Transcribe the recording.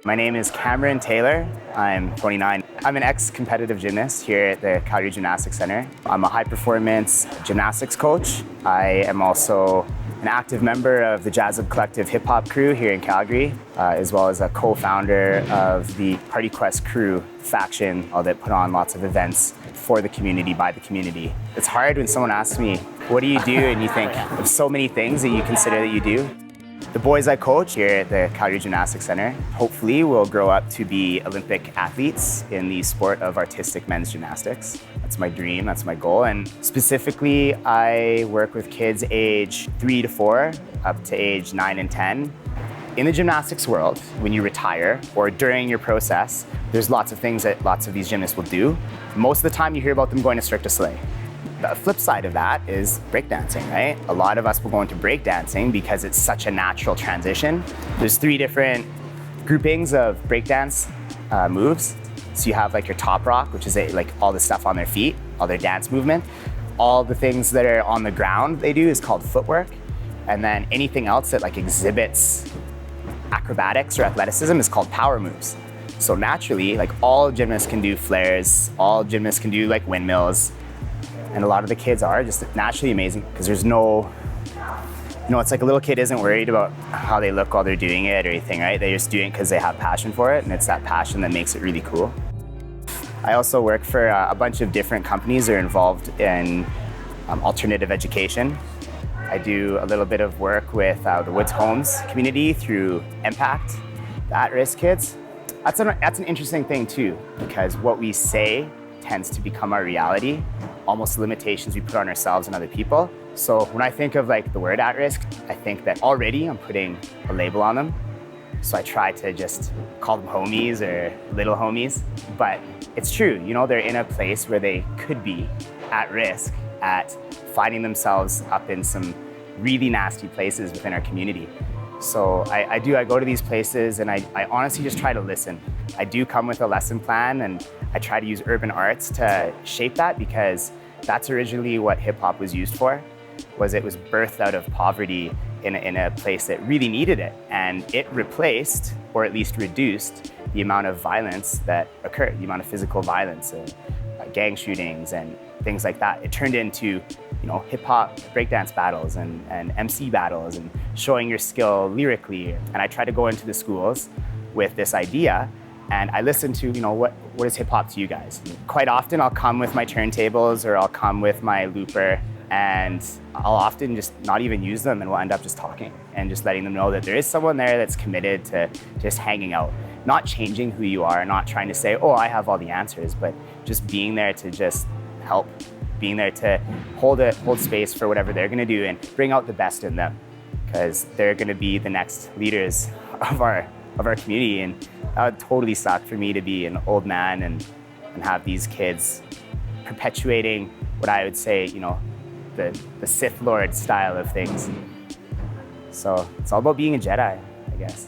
My name is Cameron Taylor. I'm 29. I'm an ex-competitive gymnast here at the Calgary Gymnastics Center. I'm a high-performance gymnastics coach. I am also an active member of the Jazz Up Collective hip-hop crew here in Calgary, as well as a co-founder of the Party Quest crew faction that put on lots of events for the community, by the community. It's hard when someone asks me, what do you do? And you think of so many things that you consider that you do. The boys I coach here at the Calgary Gymnastics Center hopefully will grow up to be Olympic athletes in the sport of artistic men's gymnastics. That's my dream, that's my goal. And specifically, I work with kids age 3 to 4 up to age 9 and 10. In the gymnastics world, when you retire or during your process, there's lots of things that lots of these gymnasts will do. Most of the time you hear about them going to Cirque du Soleil. The flip side of that is breakdancing, right? A lot of us will go into breakdancing because it's such a natural transition. There's 3 different groupings of breakdance moves. So you have like your top rock, which is like all the stuff on their feet, all their dance movement. All the things that are on the ground they do is called footwork. And then anything else that like exhibits acrobatics or athleticism is called power moves. So naturally, like all gymnasts can do flares, all gymnasts can do like windmills. And a lot of the kids are just naturally amazing because there's no, it's like a little kid isn't worried about how they look while they're doing it or anything, right? They're just doing it because they have passion for it, and it's that passion that makes it really cool. I also work for a bunch of different companies that are involved in alternative education. I do a little bit of work with the Woods Homes community through Impact, the at-risk kids. That's an interesting thing too, because what we say tends to become our reality, almost the limitations we put on ourselves and other people. So when I think of like the word at risk, I think that already I'm putting a label on them. So I try to just call them homies or little homies, but it's true, they're in a place where they could be at risk at finding themselves up in some really nasty places within our community. So I go to these places and I honestly just try to listen. I do come with a lesson plan and I try to use urban arts to shape that because that's originally what hip hop was used for. It was birthed out of poverty in a place that really needed it. And it replaced, or at least reduced, the amount of violence that occurred, the amount of physical violence, gang shootings and things like that. It turned into hip-hop breakdance battles and MC battles and showing your skill lyrically. And I try to go into the schools with this idea and I listen to, what is hip-hop to you guys? Quite often I'll come with my turntables or I'll come with my looper and I'll often just not even use them and we'll end up just talking and just letting them know that there is someone there that's committed to just hanging out. Not changing who you are, not trying to say, oh, I have all the answers, but just being there to just help. Being there to hold space for whatever they're gonna do and bring out the best in them because they're gonna be the next leaders of our community. And that would totally suck for me to be an old man and have these kids perpetuating what I would say, the Sith Lord style of things. So it's all about being a Jedi, I guess.